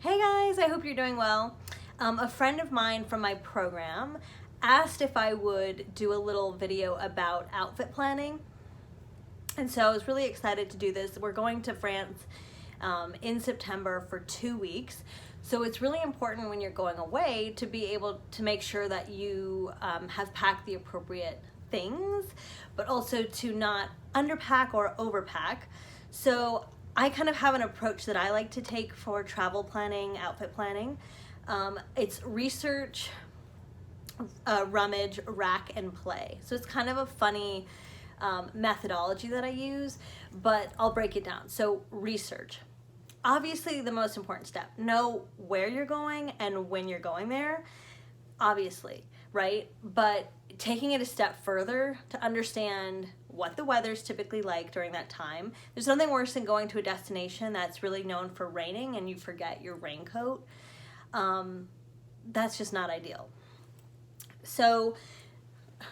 Hey guys, I hope you're doing well. A friend of mine from my program asked if I would do a little video about outfit planning. And so I was really excited to do this. We're going to France in September for 2 weeks. So it's really important when you're going away to be able to make sure that you have packed the appropriate things, but also to not underpack or overpack. So I kind of have an approach that I like to take for travel planning, outfit planning. It's research, rummage, rack, and play. So it's kind of a funny methodology that I use, but I'll break it down. So research. Obviously the most important step. Know where you're going and when you're going there, obviously, right? But taking it a step further to understand what the weather's typically like during that time. There's nothing worse than going to a destination that's really known for raining and you forget your raincoat. That's just not ideal. So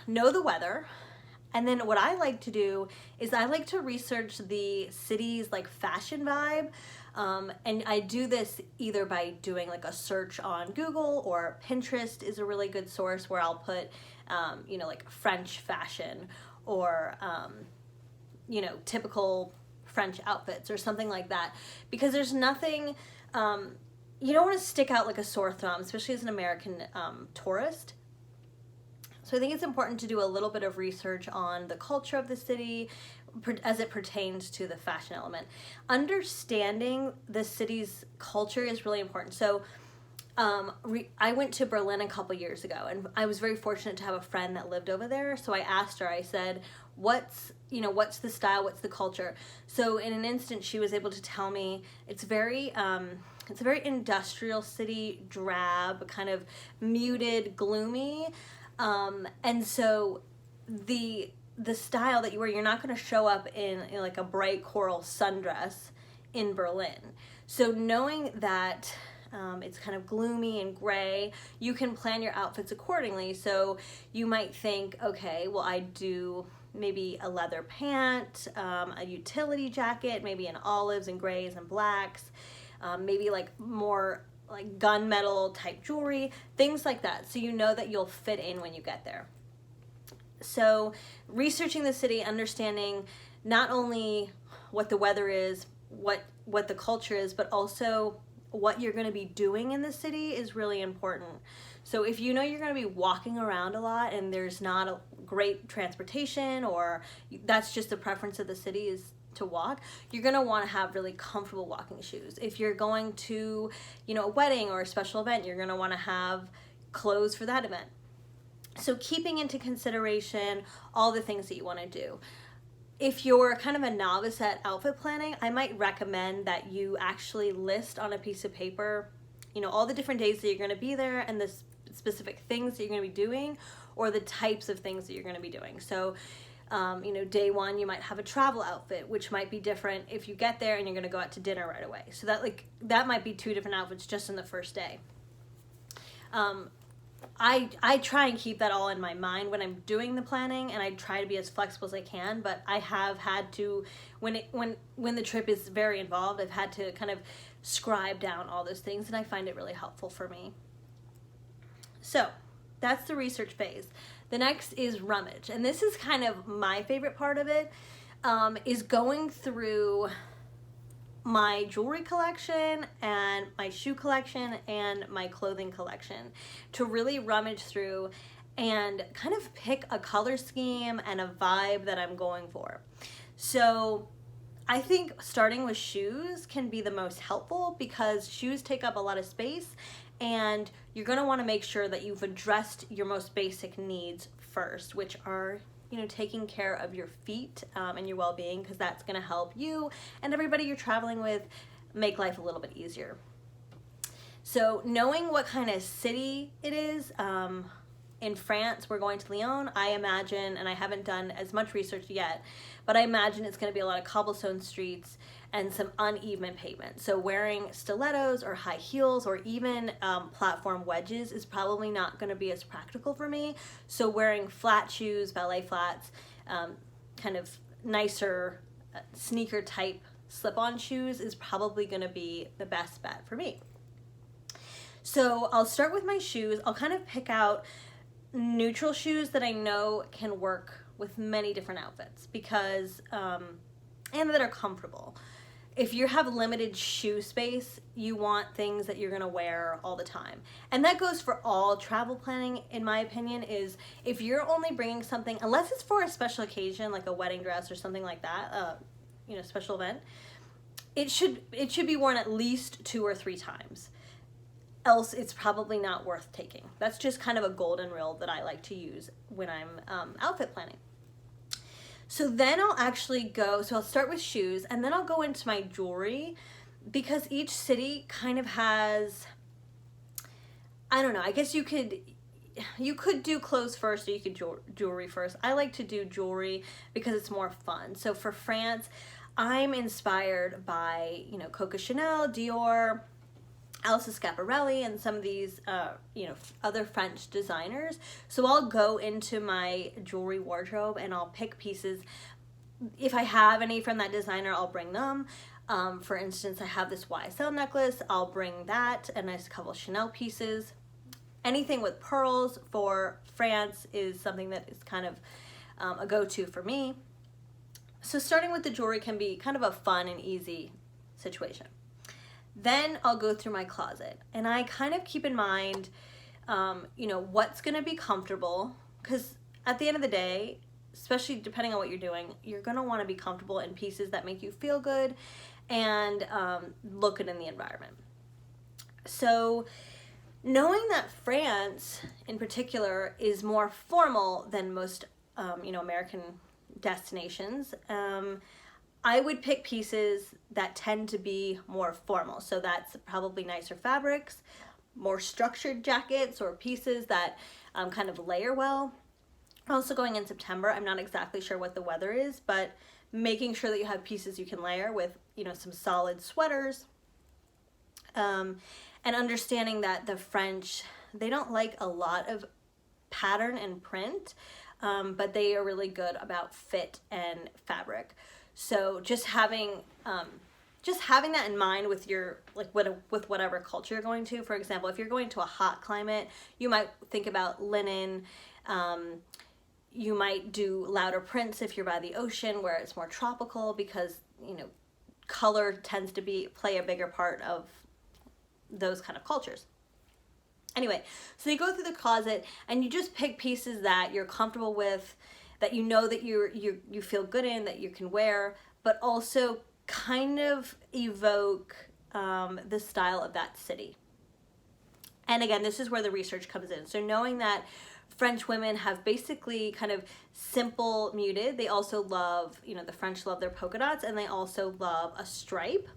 know the weather. And then what I like to do is I like to research the city's like fashion vibe. And I do this either by doing like a search on Google, or Pinterest is a really good source where I'll put, like French fashion or, typical French outfits or something like that. Because there's nothing, you don't want to stick out like a sore thumb, especially as an American tourist. So I think it's important to do a little bit of research on the culture of the city as it pertains to the fashion element. Understanding the city's culture is really important. So I went to Berlin a couple years ago, and I was very fortunate to have a friend that lived over there. So I asked her, I said, what's the style, what's the culture? So in an instant, she was able to tell me it's a very industrial city, drab, kind of muted, gloomy. And so the style that you wear, you're not going to show up in like a bright coral sundress in Berlin. So knowing that it's kind of gloomy and gray, you can plan your outfits accordingly. So you might think, okay, well, I do maybe a leather pant, a utility jacket, maybe in olives and grays and blacks, maybe like more like gunmetal type jewelry, things like that. So you know that you'll fit in when you get there. So researching the city, understanding not only what the weather is, what the culture is, but also what you're going to be doing in the city is really important. So if you know you're going to be walking around a lot and there's not a great transportation, or that's just the preference of the city is to walk, you're going to want to have really comfortable walking shoes. If you're going to, a wedding or a special event, you're going to want to have clothes for that event. So keeping into consideration all the things that you want to do. If you're kind of a novice at outfit planning, I might recommend that you actually list on a piece of paper, all the different days that you're going to be there and the specific things that you're going to be doing, or the types of things that you're going to be doing. So day one, you might have a travel outfit, which might be different if you get there and you're going to go out to dinner right away. So that might be 2 different outfits just in the first day. I try and keep that all in my mind when I'm doing the planning, and I try to be as flexible as I can, but I have had to, when the trip is very involved, I've had to kind of scribe down all those things, and I find it really helpful for me. So that's the research phase. The next is rummage, and this is kind of my favorite part of it, is going through my jewelry collection and my shoe collection and my clothing collection to really rummage through and kind of pick a color scheme and a vibe that I'm going for. So I think starting with shoes can be the most helpful, because shoes take up a lot of space, and you're going to want to make sure that you've addressed your most basic needs first, which are taking care of your feet and your well-being, because that's going to help you and everybody you're traveling with make life a little bit easier. So knowing what kind of city it is, in France, we're going to Lyon. I imagine, and I haven't done as much research yet, but I imagine it's going to be a lot of cobblestone streets and some uneven pavement. So wearing stilettos or high heels or even platform wedges is probably not going to be as practical for me. So wearing flat shoes, ballet flats, kind of nicer sneaker type slip-on shoes is probably going to be the best bet for me. So I'll start with my shoes. I'll kind of pick out neutral shoes that I know can work with many different outfits because, and that are comfortable. If you have limited shoe space, you want things that you're gonna wear all the time. And that goes for all travel planning, in my opinion, is if you're only bringing something, unless it's for a special occasion, like a wedding dress or something like that, special event, it should be worn at least 2 or 3 times. Else it's probably not worth taking. That's just kind of a golden rule that I like to use when I'm outfit planning. So then I'll I'll start with shoes, and then I'll go into my jewelry, because each city kind of has, I don't know, I guess you could do clothes first, or you could jewelry first. I like to do jewelry because it's more fun. So for France, I'm inspired by, Coco Chanel, Dior, Elsa Schiaparelli, and some of these, other French designers. So I'll go into my jewelry wardrobe and I'll pick pieces. If I have any from that designer, I'll bring them. For instance, I have this YSL necklace. I'll bring that, and a couple Chanel pieces. Anything with pearls for France is something that is kind of a go-to for me. So starting with the jewelry can be kind of a fun and easy situation. Then I'll go through my closet, and I kind of keep in mind, what's going to be comfortable, because at the end of the day, especially depending on what you're doing, you're going to want to be comfortable in pieces that make you feel good and look good in the environment. So knowing that France in particular is more formal than most, American destinations, I would pick pieces that tend to be more formal. So that's probably nicer fabrics, more structured jackets, or pieces that kind of layer well. Also going in September, I'm not exactly sure what the weather is, but making sure that you have pieces you can layer with, some solid sweaters. And understanding that the French, they don't like a lot of pattern and print, but they are really good about fit and fabric. So just having that in mind with your, with whatever culture you're going to. For example, if you're going to a hot climate, you might think about linen. You might do louder prints if you're by the ocean, where it's more tropical, because, color tends to play a bigger part of those kind of cultures. Anyway, so you go through the closet and you just pick pieces that you're comfortable with, that that you feel good in, that you can wear, but also kind of evoke the style of that city. And again, this is where the research comes in. So knowing that French women have basically kind of simple, muted. They also love, the French love their polka dots, and they also love a stripe.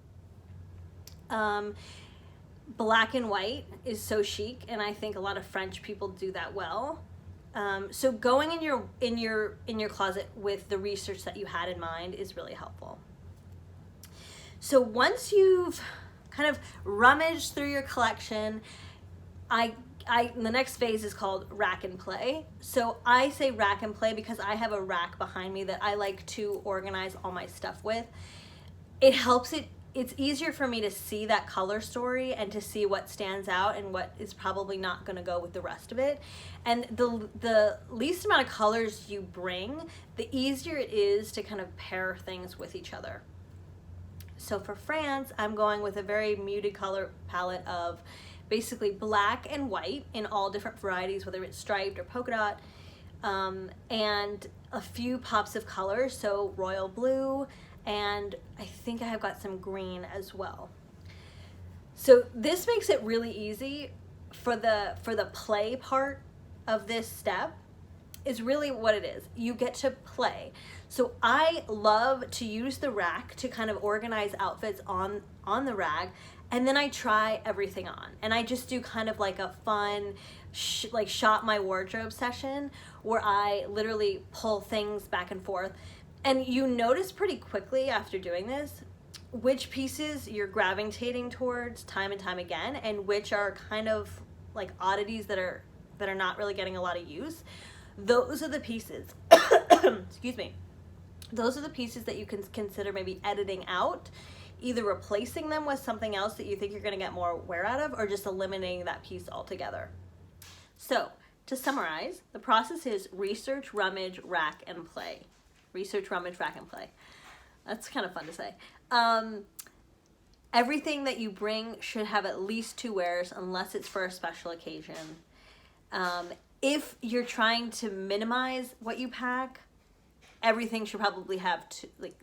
Black and white is so chic, and I think a lot of French people do that well. So going in your closet with the research that you had in mind is really helpful. So once you've kind of rummaged through your collection, the next phase is called rack and play. So I say rack and play because I have a rack behind me that I like to organize all my stuff with. It helps it's easier for me to see that color story and to see what stands out and what is probably not going to go with the rest of it. And the least amount of colors you bring, the easier it is to kind of pair things with each other. So for France, I'm going with a very muted color palette of basically black and white in all different varieties, whether it's striped or polka dot, and a few pops of color, so royal blue, and I think I have got some green as well. So this makes it really easy for the play part of this step. Is really what it is. You get to play. So I love to use the rack to kind of organize outfits on the rack, and then I try everything on, and I just do kind of like a fun shop my wardrobe session where I literally pull things back and forth. And you notice pretty quickly after doing this which pieces you're gravitating towards time and time again, and which are kind of like oddities that are not really getting a lot of use. Those are the pieces, excuse me, those are the pieces that you can consider maybe editing out, either replacing them with something else that you think you're going to get more wear out of, or just eliminating that piece altogether. So to summarize, the process is research, rummage, rack, and play. Research, rummage, rack, and play. That's kind of fun to say. Everything that you bring should have at least 2 wears unless it's for a special occasion. If you're trying to minimize what you pack, everything should probably have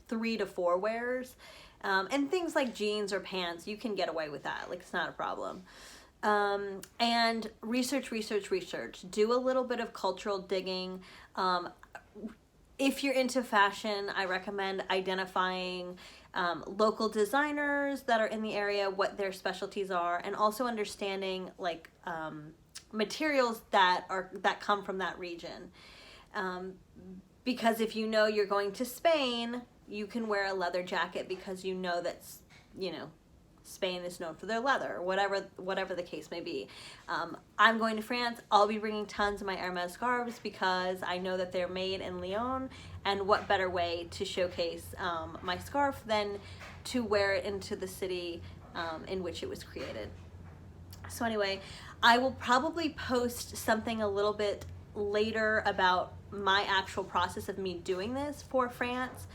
3 to 4 wears. And things like jeans or pants, you can get away with that. Like, it's not a problem. And research. Do a little bit of cultural digging. If you're into fashion, I recommend identifying local designers that are in the area, what their specialties are, and also understanding like materials that come from that region. Because if you know you're going to Spain, you can wear a leather jacket because you know that's, Spain is known for their leather, or whatever the case may be. I'm going to France. I'll be bringing tons of my Hermes scarves because I know that they're made in Lyon, and what better way to showcase my scarf than to wear it into the city in which it was created. So anyway, I will probably post something a little bit later about my actual process of me doing this for France.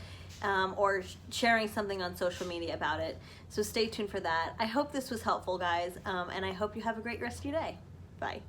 Or sharing something on social media about it. So stay tuned for that. I hope this was helpful, guys, and I hope you have a great rest of your day. Bye.